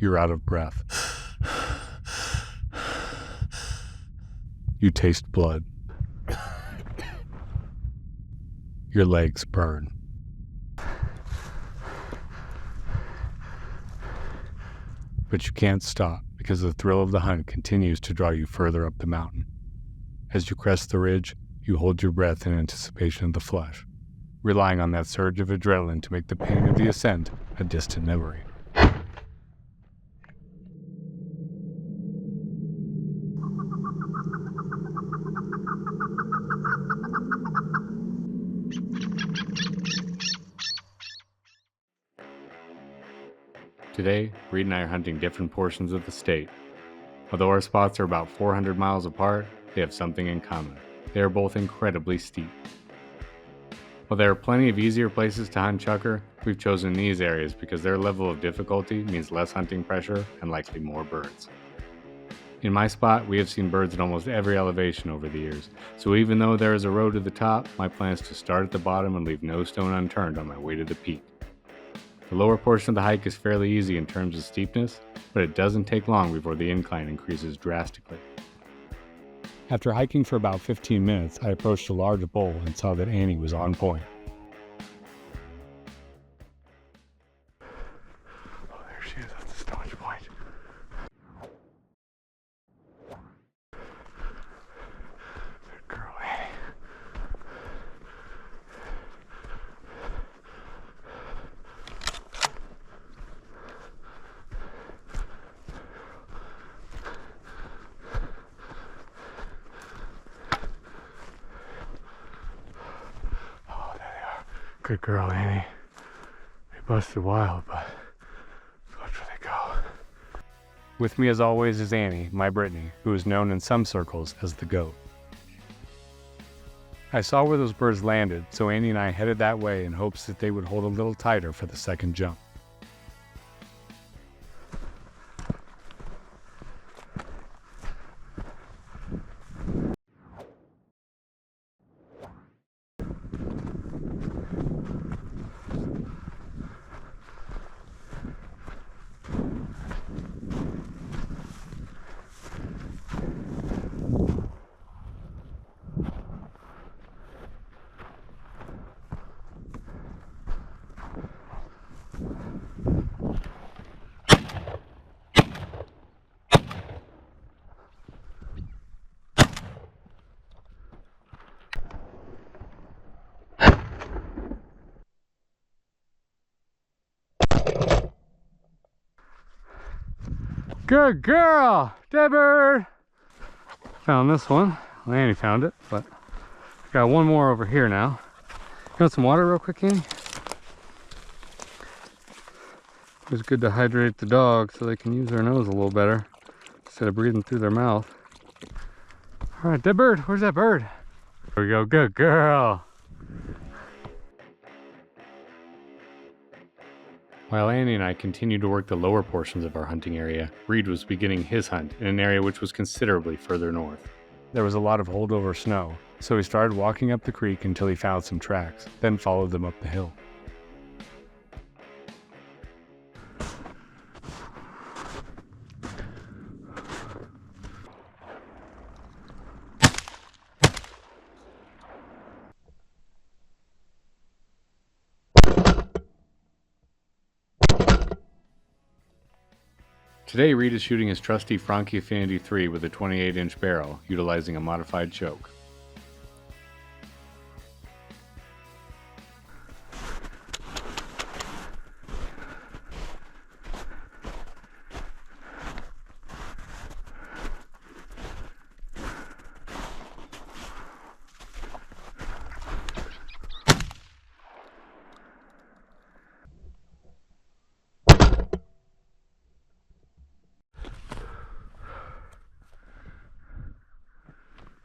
You're out of breath. You taste blood. Your legs burn. But you can't stop because the thrill of the hunt continues to draw you further up the mountain. As you crest the ridge, you hold your breath in anticipation of the flush, relying on that surge of adrenaline to make the pain of the ascent a distant memory. Today, Reed and I are hunting different portions of the state. Although our spots are about 400 miles apart, they have something in common. They are both incredibly steep. While there are plenty of easier places to hunt chukar, we've chosen these areas because their level of difficulty means less hunting pressure and likely more birds. In my spot, we have seen birds at almost every elevation over the years, so even though there is a road to the top, my plan is to start at the bottom and leave no stone unturned on my way to the peak. The lower portion of the hike is fairly easy in terms of steepness, but it doesn't take long before the incline increases drastically. After hiking for about 15 minutes, I approached a large bull and saw that Annie was on point. Oh, there she is at the staunch point. Good girl, Annie. Good girl, Annie. They busted wild, but watch where they go. With me as always is Annie, my Brittany, who is known in some circles as the goat. I saw where those birds landed, so Annie and I headed that way in hopes that they would hold a little tighter for the second jump. Good girl! Dead bird! Found this one. Well, Annie found it, but I got one more over here now. You want some water real quick, Annie? It's good to hydrate the dog so they can use their nose a little better instead of breathing through their mouth. All right, dead bird. Where's that bird? There we go. Good girl. While Annie and I continued to work the lower portions of our hunting area, Reed was beginning his hunt in an area which was considerably further north. There was a lot of holdover snow, so he started walking up the creek until he found some tracks, then followed them up the hill. Today, Reed is shooting his trusty Franchi Affinity 3 with a 28-inch barrel, utilizing a modified choke.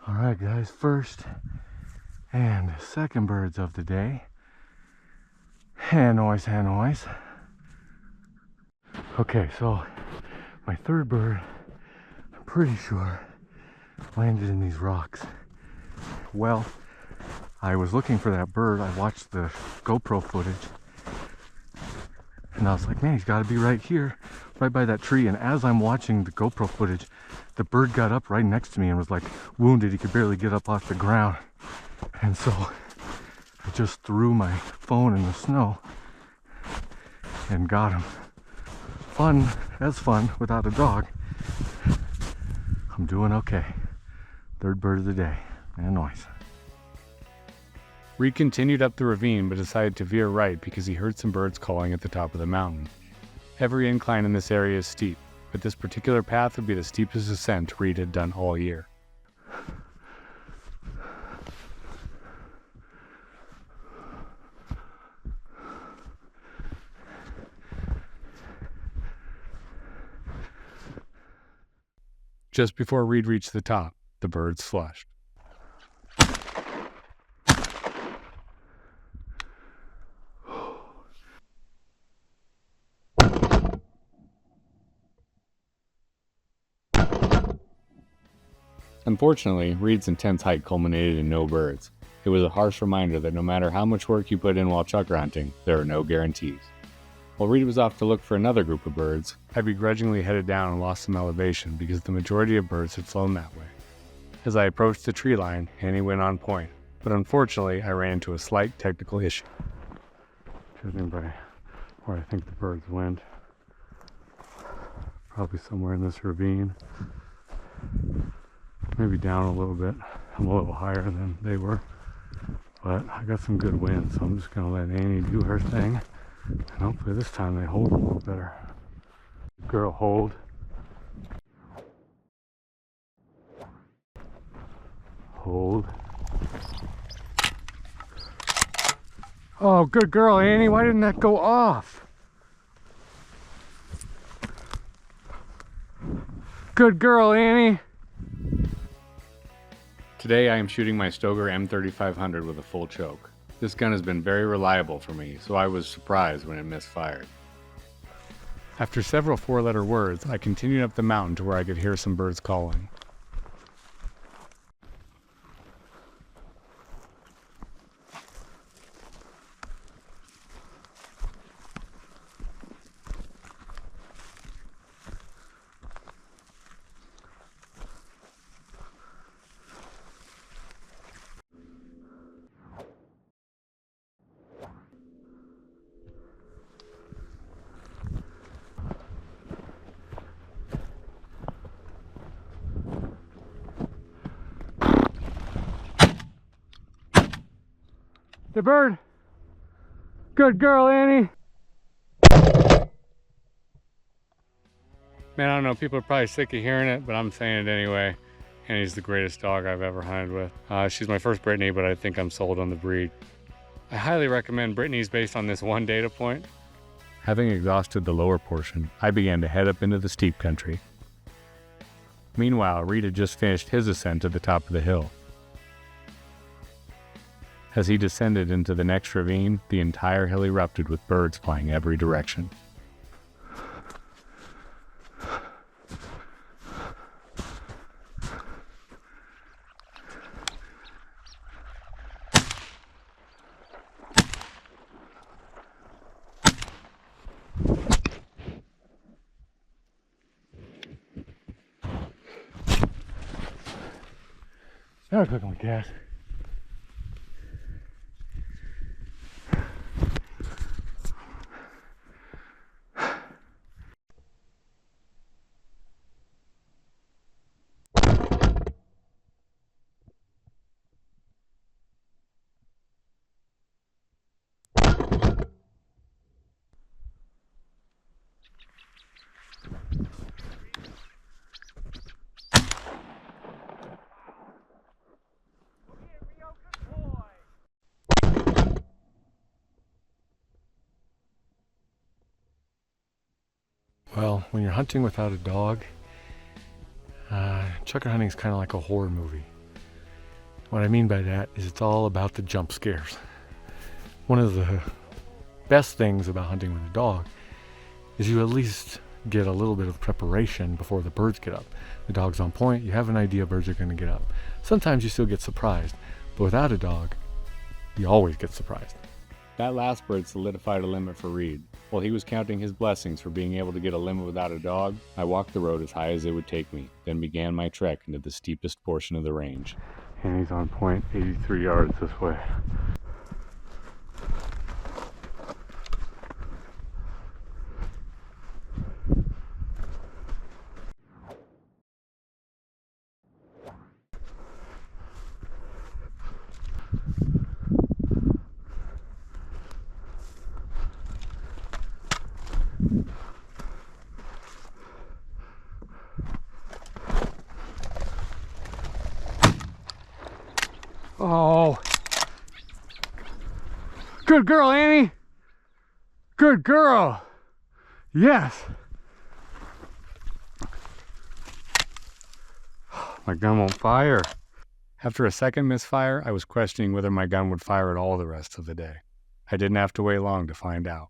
Alright guys, first and second birds of the day. Hand noise, hand noise. Okay, so my third bird, I'm pretty sure, landed in these rocks. Well, I was looking for that bird. I watched the GoPro footage and I was like, man, he's got to be right here. right by that tree, and as I'm watching the GoPro footage, the bird got up right next to me and was like wounded. He could barely get up off the ground. And so I just threw my phone in the snow and got him. Fun as fun without a dog. I'm doing okay. Third bird of the day. And noise. Reed continued up the ravine but decided to veer right because he heard some birds calling at the top of the mountain. Every incline in this area is steep, but this particular path would be the steepest ascent Reed had done all year. Just before Reed reached the top, the birds flushed. Unfortunately, Reed's intense hike culminated in no birds. It was a harsh reminder that no matter how much work you put in while chukar hunting, there are no guarantees. While Reed was off to look for another group of birds, I begrudgingly headed down and lost some elevation because the majority of birds had flown that way. As I approached the tree line, Annie went on point, but unfortunately I ran into a slight technical issue. Judging by where I think the birds went, probably somewhere in this ravine. Maybe down a little bit. I'm a little higher than they were, but I got some good wind, so I'm just gonna let Annie do her thing, and hopefully this time they hold a little better. Girl, hold. Hold. Oh, good girl, Annie. Why didn't that go off? Good girl, Annie. Today I am shooting my Stoker M3500 with a full choke. This gun has been very reliable for me, so I was surprised when it misfired. After several four-letter words, I continued up the mountain to where I could hear some birds calling. The bird. Good girl, Annie. Man, I don't know, people are probably sick of hearing it, but I'm saying it anyway. Annie's the greatest dog I've ever hunted with. She's my first Brittany, but I think I'm sold on the breed. I highly recommend Brittany's based on this one data point. Having exhausted the lower portion, I began to head up into the steep country. Meanwhile, Reed had just finished his ascent to the top of the hill. As he descended into the next ravine, the entire hill erupted with birds flying every direction. Now click on gas. Well, when you're hunting without a dog, chukar hunting is kind of like a horror movie. What I mean by that is it's all about the jump scares. One of the best things about hunting with a dog is you at least get a little bit of preparation before the birds get up. The dog's on point, you have an idea birds are going to get up. Sometimes you still get surprised, but without a dog, you always get surprised. That last bird solidified a limit for Reed. While he was counting his blessings for being able to get a limit without a dog, I walked the road as high as it would take me, then began my trek into the steepest portion of the range. And he's on point 83 yards this way. Oh, good girl, Annie. Good girl. Yes. My gun won't fire. After a second misfire, I was questioning whether my gun would fire at all the rest of the day. I didn't have to wait long to find out.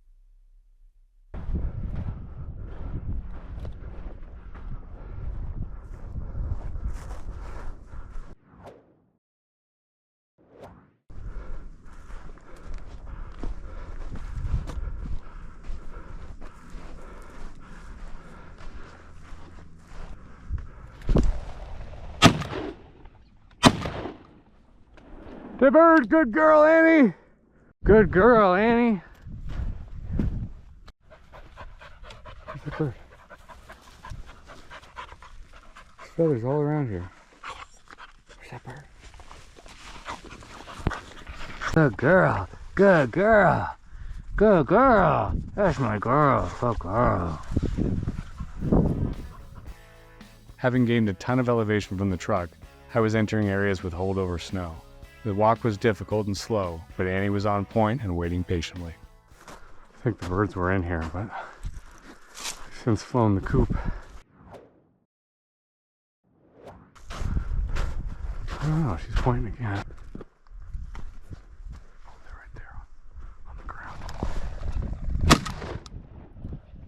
The bird, good girl, Annie. Good girl, Annie. Where's the bird? There's feathers all around here. Where's that bird? Good girl, good girl, good girl. That's my girl, good girl. Having gained a ton of elevation from the truck, I was entering areas with holdover snow. The walk was difficult and slow, but Annie was on point and waiting patiently. I think the birds were in here, but I've since flown the coop. I don't know, she's pointing again. Oh, they're right there on the ground.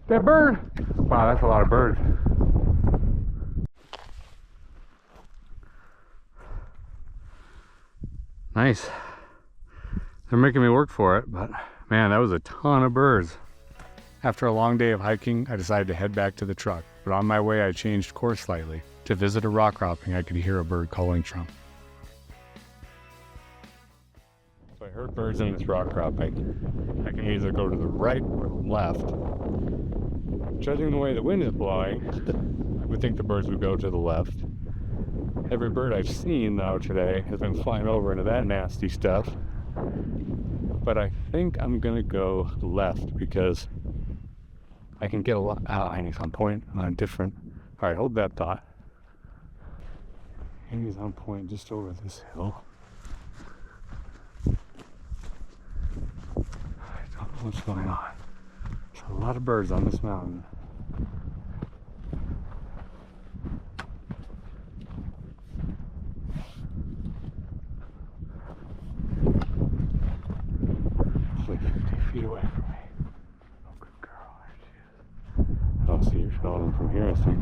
That bird! Wow, that's a lot of birds. Nice. They're making me work for it, but man, that was a ton of birds. After a long day of hiking, I decided to head back to the truck, but on my way I changed course slightly. To visit a rock cropping I could hear a bird calling from. So I heard birds in this rock cropping. I can either go to the right or the left. Judging the way the wind is blowing, I would think the birds would go to the left. Every bird I've seen, though, today has been flying over into that nasty stuff. But I think I'm going to go left because I can get a lot... Oh, Annie's on point on different... All right, hold that thought. Annie's on point just over this hill. I don't know what's going on. There's a lot of birds on this mountain. Like 50 feet away from me. Oh, good girl. There she is. I don't see her showing from here, I think.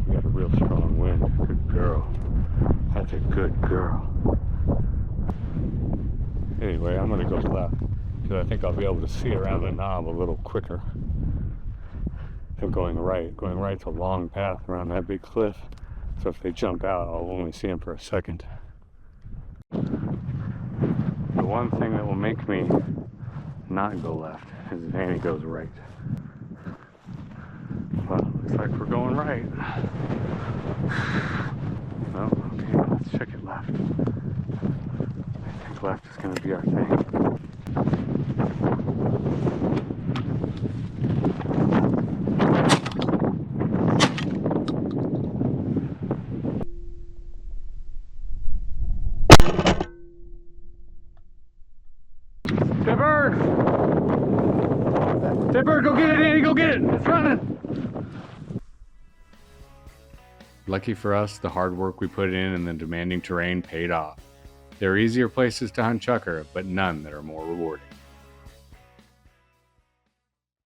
We got a real strong wind. Good girl. That's a good girl. Anyway, I'm going to go left because I think I'll be able to see around the knob a little quicker than going right. Going right's a long path around that big cliff. So if they jump out, I'll only see them for a second. The one thing that will make me not go left is if Annie goes right. Well, looks like we're going right. Well, okay, let's check it left. I think left is going to be our thing. That bird! That bird, go get it, Annie, go get it! It's running! Lucky for us, the hard work we put in and the demanding terrain paid off. There are easier places to hunt chukar, but none that are more rewarding.